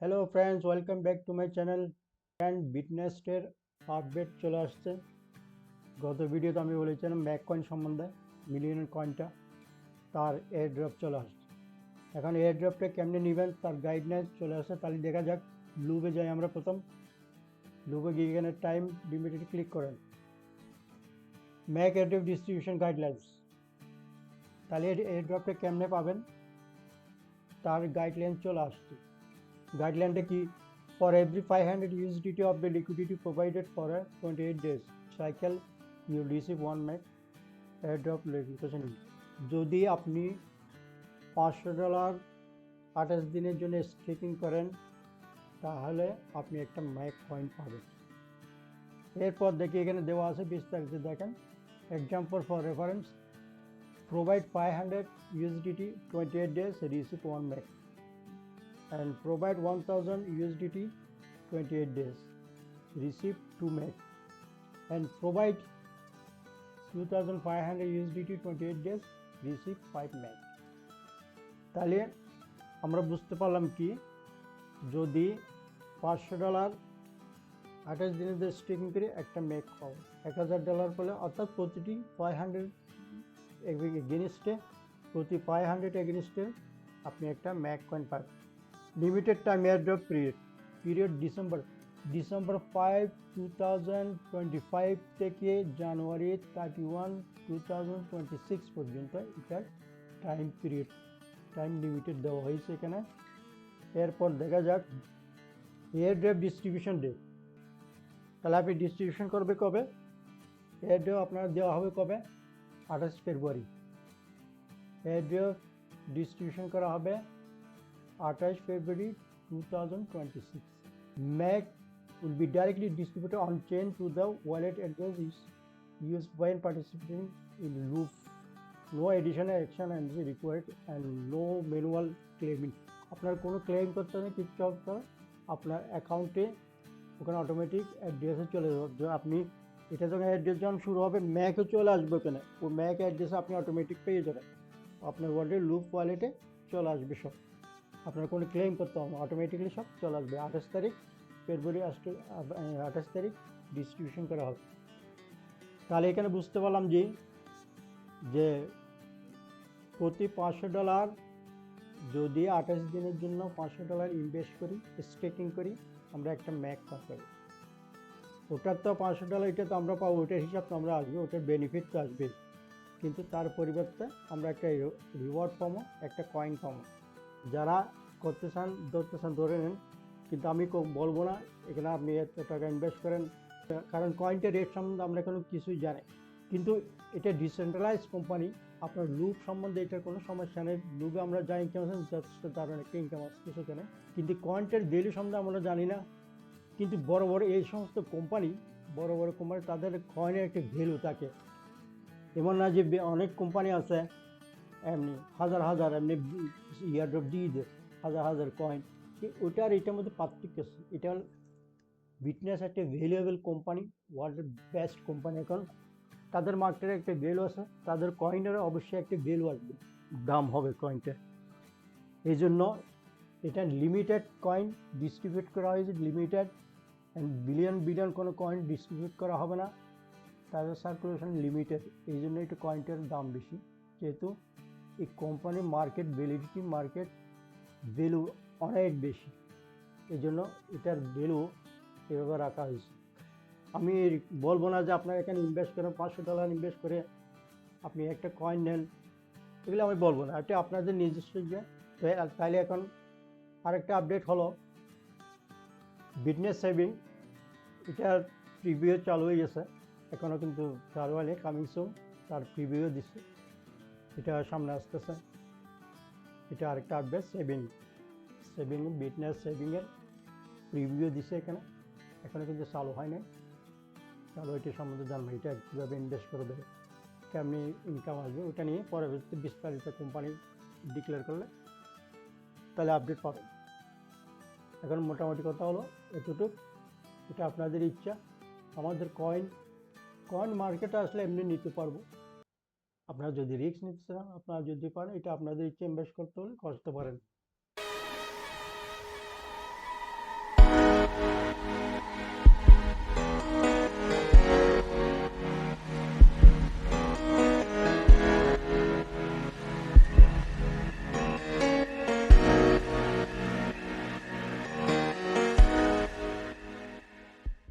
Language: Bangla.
Hello friends, welcome back to my channel. And বিটনেসের আপডেট চলে আসছে। গত ভিডিওতে আমি বলেছিলাম ম্যাক কয়েন সম্বন্ধে, মিলিয়ন কয়েনটা তার এয়ার ড্রপ চলে আসছে। এখন এয়ার ড্রপটা কেমনে নেবেন তার গাইডলাইন্স চলে আসছে। তাহলে দেখা যাক, লুবে যাই আমরা। প্রথম লুবে গিয়ে এখানে টাইম লিমিটেড ক্লিক করেন, Mac air drop distribution guidelines. তাহলে এয়ার ড্রপটা কেমনে পাবেন তার গাইডলাইন চলে আসছে। গাইডলাইনটা কি? For every 500 USDT of the liquidity provided for a 28 days cycle, you receive one MAC airdrop notification. যদি আপনি $500 28 দিনের জন্য স্টেকিং করেন তাহলে আপনি একটা ম্যাক কয়েন পাবেন। এরপর দেখি এখানে দেওয়া আছে বিস্তারিত দেখেন। Example for reference, provide 500 USDT 28 days, receive one MAC, and provide 1000 USDT 28 days, receive 2 MAC, and provide 2500 USDT 28 days, receive 5 MAC. তাহলে আমরা বুঝতে পারলাম কি, যদি $500 28 দিনের স্টেকিং করে একটা ম্যাক পাবো, $1000 পেলে, অর্থাৎ প্রতিটি 500 এগেনস্টে, প্রতি 500 এগেনস্টে আপনি একটা ম্যাক কয়েন পাবেন। Limited time airdrop period December 5, 2025 থেকে জানুয়ারি 31, 2026 পর্যন্ত এটার টাইম লিমিটেড দেওয়া হয়েছে এখানে। এরপর দেখা যাক এয়ারড্রপ ডিস্ট্রিবিউশন ডে। তাহলে আপনি ডিস্ট্রিবিউশন করবে কবে? এয়ারড্রপ আপনার দেওয়া হবে কবে? 28 ফেব্রুয়ারি। এয়ারড্রপ ডিস্ট্রিবিউশন করা হবে 28 February 2026. MAC will be directly distributed on chain to the wallet address is used when participating in Loop. No additional action is required and no manual claiming. আপনার কোনো ক্লেম করতে হবে কিছু করতে, আপনার অ্যাকাউন্টে ওখানে অটোমেটিক অ্যাড্রেসে চলে যাবে। আপনি এটা যখন অ্যাড্রেস যখন শুরু হবে ম্যাকও চলে আসবে ওখানে, ওই ম্যাক অ্যাড্রেসে আপনি অটোমেটিক পেয়ে যাবেন, আপনার ওয়ালেটে লুপ ওয়ালেটে চলে আসবে সব। আপনার কোনো ক্লেম করতে হবে না, অটোমেটিকলি সব চলে আসবে। 28 তারিখ ফেব্রুয়ারি 28 তারিখ ডিস্ট্রিবিউশন করা হবে। তাহলে এখানে বুঝতে পারলাম যে প্রতি $500 যদি 28 দিনের জন্য $500 ইনভেস্ট করি, স্টেকিং করি, আমরা একটা ম্যাক পাবো। ওটার তো $500 এটা তো আমরা পাবো, ওটার হিসাব তো আমরা আসবে, ওটার বেনিফিট তো আসবে, কিন্তু তার পরিবর্তে আমরা একটা রিওয়ার্ড পাবো, একটা কয়েন পাবো। যারা করতে চান ধরে নেন, কিন্তু আমি বলবো না এখানে আপনি এত টাকা ইনভেস্ট করেন, কারণ কয়েনটা রেট সম্বন্ধে আমরা কোনো কিছুই জানি। কিন্তু এটা ডিসেন্ট্রালাইজ কোম্পানি, আপনার লুপ সম্বন্ধে এটার কোনো সমস্যা নেই। লুপে আমরা জানি কেমন যথেষ্ট দারুণ একটা ইনকাম আসছে কিছু কেনে, কিন্তু কয়েনটার ভ্যালু সম্বন্ধে আমরা জানি না। কিন্তু বড় এই সমস্ত কোম্পানি, বড় কোম্পানি, তাদের কয়েনের একটা ভ্যালু থাকে। এমন না যে অনেক কোম্পানি আছে এমনি হাজার এমনি ইয়ারড্রপ দিয়ে দেয় হাজার কয়েন, ওটা আর এটার মধ্যে পার্থক্য আছে। এটা বিটনেস একটা ভ্যালুয়েবল কোম্পানি, ওয়ার্ল্ডের বেস্ট কোম্পানি। এখন তাদের মার্কেটে একটা ভ্যালু আছে, তাদের কয়েনেরও অবশ্যই একটা ভ্যালু আসবে, দাম হবে কয়েনটা। এই জন্য এটা লিমিটেড কয়েন ডিস্ট্রিবিউট করা হয়েছে, লিমিটেড, অ্যান্ড বিলিয়ন কোনো কয়েন ডিস্ট্রিবিউট করা হবে না, তাদের সার্কুলেশন লিমিটেড। এই জন্য একটু কয়েনটার দাম বেশি, যেহেতু এই কোম্পানির মার্কেট ভ্যালিডিটি, মার্কেট ভ্যালু অনেক বেশি, এই জন্য এটার ভ্যালু এভাবে রাখা হয়েছে। আমি বলবো না যে আপনার এখানে ইনভেস্ট করেন, $500 ইনভেস্ট করে আপনি একটা কয়েন নেন, এগুলো আমি বলবো না, এটা আপনাদের নিজস্ব যে। তাইলে এখন আরেকটা আপডেট হলো বিটনেস সেভিং, এটার প্রিভিউ চালু হয়ে গেছে, এখনও কিন্তু চালু হয়নি, কামিং সুন, তার প্রিভিউ দিচ্ছে, এটা সামনে আসতেছে। এটা আরেকটা আপডেট, সেভিং বিটনেস সেভিংয়ের প্রিভিউ দিচ্ছে এখানে, এখনও কিন্তু চালু হয় নাই। চালু এটি সম্বন্ধে জানবো, এটা কীভাবে ইনভেস্ট করবে, কেমনি ইনকাম আসবে, ওটা নিয়ে পরবর্তী বিস্তারিত কোম্পানি ডিক্লেয়ার করলে তাহলে আপডেট পাবেন। এখন মোটামুটি কথা হলো এতটুক, এটা আপনাদের ইচ্ছা। আমাদের কয়েন মার্কেটে আসলে এমনি নিতে পারবো, আপনারা যদি রিস্ক নিতে চান, আপনারা যদি পারেন, এটা আপনাদের ইচ্ছা, ইনভেস্ট করতে হলে করতে পারেন।